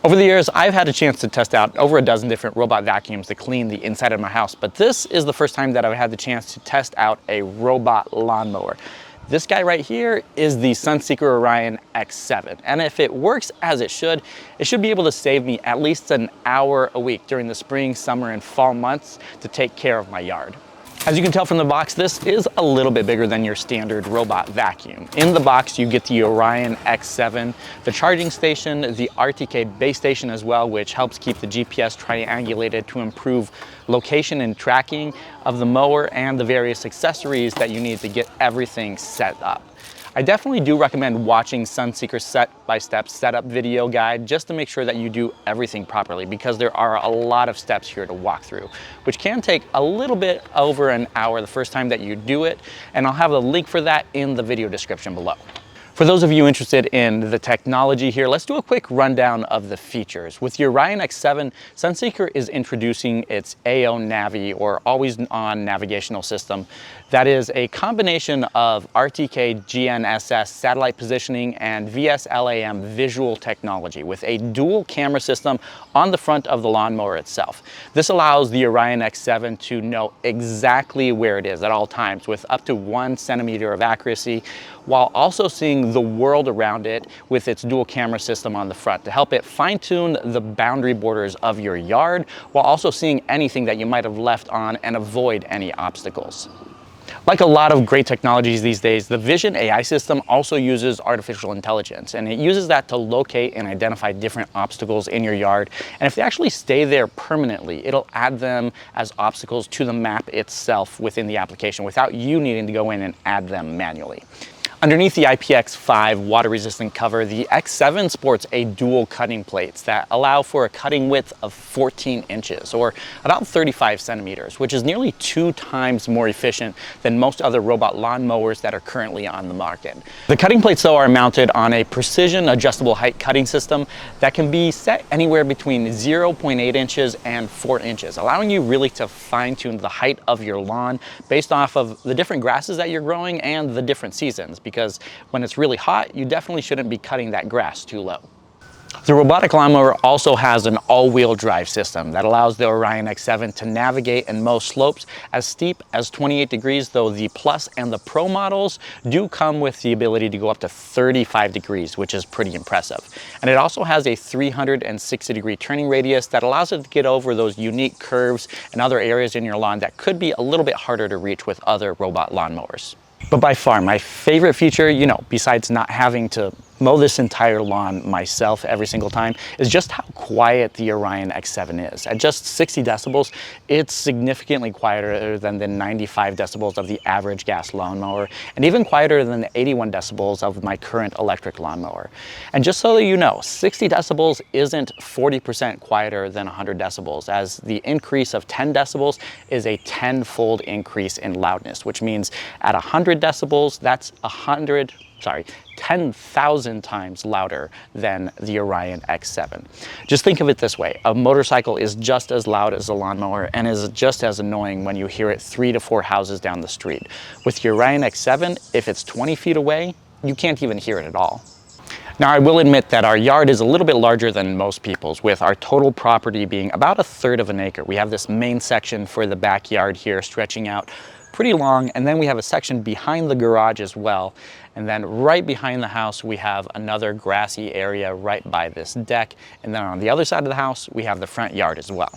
Over the years, I've had a chance to test out over a dozen different robot vacuums to clean the inside of my house, but this is the first time that I've had the chance to test out a robot lawnmower. This guy right here is the Sunseeker Orion X7, and if it works as it should be able to save me at least an hour a week during the spring, summer, and fall months to take care of my yard. As you can tell from the box, this is a little bit bigger than your standard robot vacuum. In the box, you get the Orion X7, the charging station, the RTK base station as well, which helps keep the GPS triangulated to improve location and tracking of the mower, and the various accessories that you need to get everything set up. I definitely do recommend watching Sunseeker's step-by-step setup video guide just to make sure that you do everything properly, because there are a lot of steps here to walk through, which can take a little bit over an hour the first time that you do it, and I'll have a link for that in the video description below. For those of you interested in the technology here, let's do a quick rundown of the features. With the Orion X7, Sunseeker is introducing its AO Navi, or Always On Navigational System, that is a combination of RTK GNSS satellite positioning and VSLAM visual technology with a dual camera system on the front of the lawnmower itself. This allows the Orion X7 to know exactly where it is at all times with up to 1 centimeter of accuracy, while also seeing the world around it with its dual camera system on the front to help it fine-tune the boundary borders of your yard, while also seeing anything that you might have left on and avoid any obstacles. Like a lot of great technologies these days, the Vision AI system also uses artificial intelligence, and it uses that to locate and identify different obstacles in your yard. And if they actually stay there permanently, it'll add them as obstacles to the map itself within the application without you needing to go in and add them manually. Underneath the IPX5 water-resistant cover, the X7 sports a dual cutting plates that allow for a cutting width of 14 inches, or about 35 centimeters, which is nearly 2 times more efficient than most other robot lawn mowers that are currently on the market. The cutting plates, though, are mounted on a precision adjustable height cutting system that can be set anywhere between 0.8 inches and 4 inches, allowing you really to fine-tune the height of your lawn based off of the different grasses that you're growing and the different seasons, because when it's really hot, you definitely shouldn't be cutting that grass too low. The robotic lawnmower also has an all-wheel drive system that allows the Orion X7 to navigate and mow slopes as steep as 28 degrees, though the Plus and the Pro models do come with the ability to go up to 35 degrees, which is pretty impressive. And it also has a 360-degree turning radius that allows it to get over those unique curves and other areas in your lawn that could be a little bit harder to reach with other robot lawnmowers. But by far, my favorite feature, besides not having to mow this entire lawn myself every single time, is just how quiet the Orion X7 is. At just 60 decibels, it's significantly quieter than the 95 decibels of the average gas lawnmower, and even quieter than the 81 decibels of my current electric lawnmower. And just so that you know, 60 decibels isn't 40% quieter than 100 decibels, as the increase of 10 decibels is a 10-fold increase in loudness, which means at 100 decibels, that's 10,000 times louder than the Orion X7. Just think of it this way. A motorcycle is just as loud as a lawnmower and is just as annoying when you hear it 3 to 4 houses down the street. With the Orion X7, if it's 20 feet away, you can't even hear it at all. Now, I will admit that our yard is a little bit larger than most people's, with our total property being about 1/3 of an acre. We have this main section for the backyard here stretching out pretty long, and then we have a section behind the garage as well. And then right behind the house, we have another grassy area right by this deck. And then on the other side of the house, we have the front yard as well.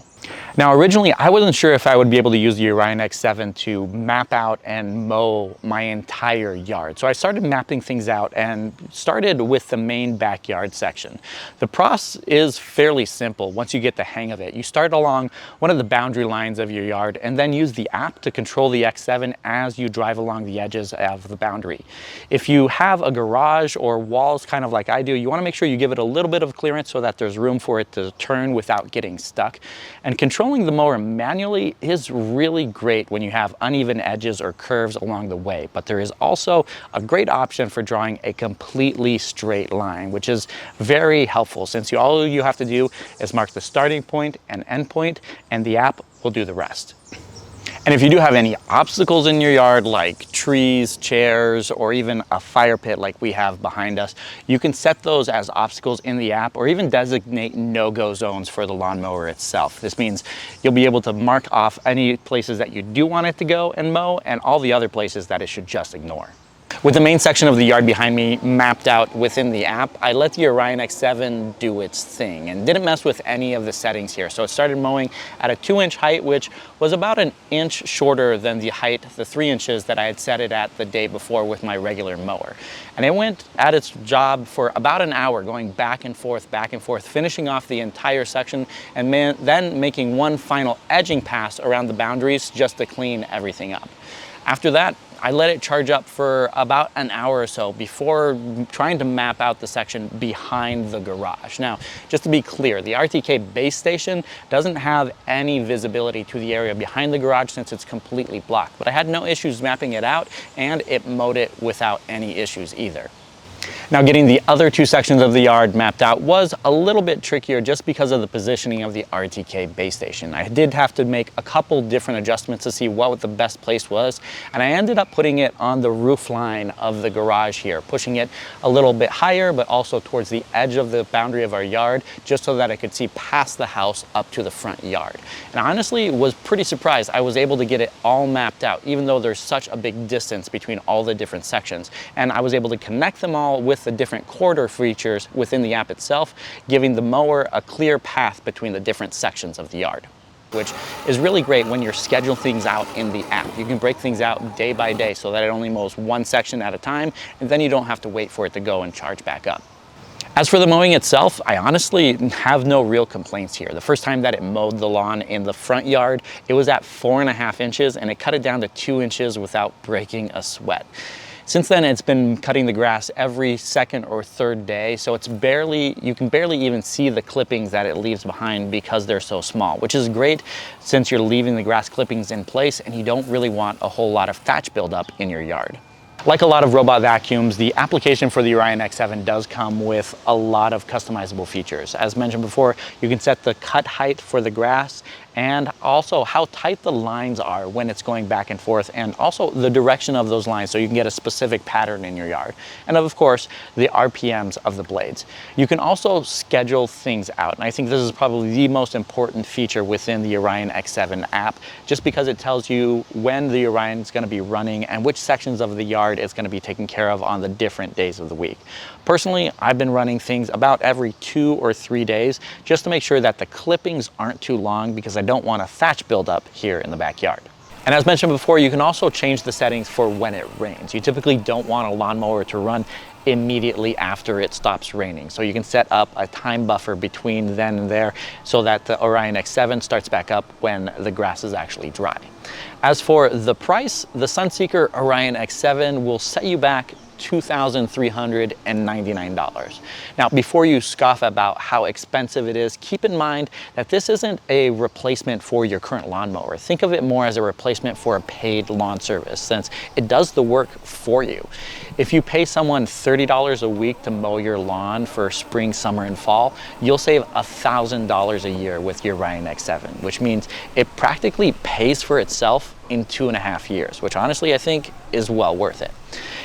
Now, originally, I wasn't sure if I would be able to use the Orion X7 to map out and mow my entire yard. So I started mapping things out and started with the main backyard section. The process is fairly simple once you get the hang of it. You start along one of the boundary lines of your yard and then use the app to control the X7 as you drive along the edges of the boundary. If you have a garage or walls kind of like I do, you want to make sure you give it a little bit of clearance so that there's room for it to turn without getting stuck. And controlling the mower manually is really great when you have uneven edges or curves along the way, but there is also a great option for drawing a completely straight line, which is very helpful since all you have to do is mark the starting point and end point, and the app will do the rest. And if you do have any obstacles in your yard, like trees, chairs, or even a fire pit like we have behind us, you can set those as obstacles in the app or even designate no-go zones for the lawnmower itself. This means you'll be able to mark off any places that you do want it to go and mow and all the other places that it should just ignore. With the main section of the yard behind me mapped out within the app, I let the Orion X7 do its thing and didn't mess with any of the settings here. So it started mowing at a 2-inch height, which was about an inch shorter than the height, the 3 inches that I had set it at the day before with my regular mower. And it went at its job for about an hour, going back and forth, finishing off the entire section and then making one final edging pass around the boundaries just to clean everything up. After that, I let it charge up for about an hour or so before trying to map out the section behind the garage. Now, just to be clear, the RTK base station doesn't have any visibility to the area behind the garage since it's completely blocked, but I had no issues mapping it out and it mowed it without any issues either. Now, getting the other 2 sections of the yard mapped out was a little bit trickier just because of the positioning of the RTK base station. I did have to make a couple different adjustments to see what the best place was, and I ended up putting it on the roof line of the garage here, pushing it a little bit higher, but also towards the edge of the boundary of our yard, just so that I could see past the house up to the front yard. And I honestly was pretty surprised I was able to get it all mapped out, even though there's such a big distance between all the different sections. And I was able to connect them all with the different corridor features within the app itself, giving the mower a clear path between the different sections of the yard, which is really great when you're scheduling things out in the app. You can break things out day by day so that it only mows one section at a time, and then you don't have to wait for it to go and charge back up. As for the mowing itself, I honestly have no real complaints here. The first time that it mowed the lawn in the front yard, it was at 4.5 inches, and it cut it down to 2 inches without breaking a sweat. Since then, it's been cutting the grass every second or third day, so you can barely even see the clippings that it leaves behind because they're so small, which is great since you're leaving the grass clippings in place and you don't really want a whole lot of thatch buildup in your yard. Like a lot of robot vacuums, the application for the Orion X7 does come with a lot of customizable features. As mentioned before, you can set the cut height for the grass and also how tight the lines are when it's going back and forth, and also the direction of those lines so you can get a specific pattern in your yard. And of course, the RPMs of the blades. You can also schedule things out, and I think this is probably the most important feature within the Orion X7 app, just because it tells you when the Orion is going to be running and which sections of the yard it's going to be taken care of on the different days of the week. Personally, I've been running things about every 2 or 3 days just to make sure that the clippings aren't too long, because I don't want a thatch buildup here in the backyard. And as mentioned before, you can also change the settings for when it rains. You typically don't want a lawnmower to run immediately after it stops raining. So you can set up a time buffer between then and there so that the Orion X7 starts back up when the grass is actually dry. As for the price, the Sunseeker Orion X7 will set you back $2,399. Now, before you scoff about how expensive it is, keep in mind that this isn't a replacement for your current lawnmower. Think of it more as a replacement for a paid lawn service, since it does the work for you. If you pay someone $30 a week to mow your lawn for spring, summer, and fall, you'll save $1,000 a year with your Orion X7, which means it practically pays for itself in 2.5 years, which honestly I think is well worth it.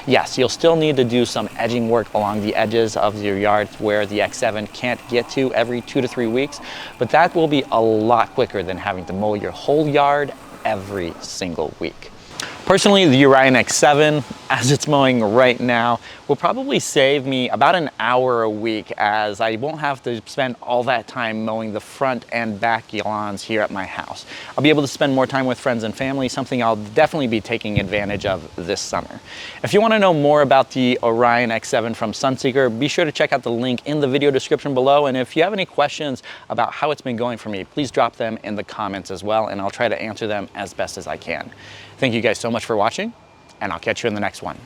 Yes, you'll still need to do some edging work along the edges of your yard where the X7 can't get to every 2 to 3 weeks, but that will be a lot quicker than having to mow your whole yard every single week. Personally, the Orion X7, as it's mowing right now, will probably save me about an hour a week, as I won't have to spend all that time mowing the front and back lawns here at my house. I'll be able to spend more time with friends and family, something I'll definitely be taking advantage of this summer. If you want to know more about the Orion X7 from Sunseeker, be sure to check out the link in the video description below. And if you have any questions about how it's been going for me, please drop them in the comments as well, and I'll try to answer them as best as I can. Thank you guys so much for watching, and I'll catch you in the next one.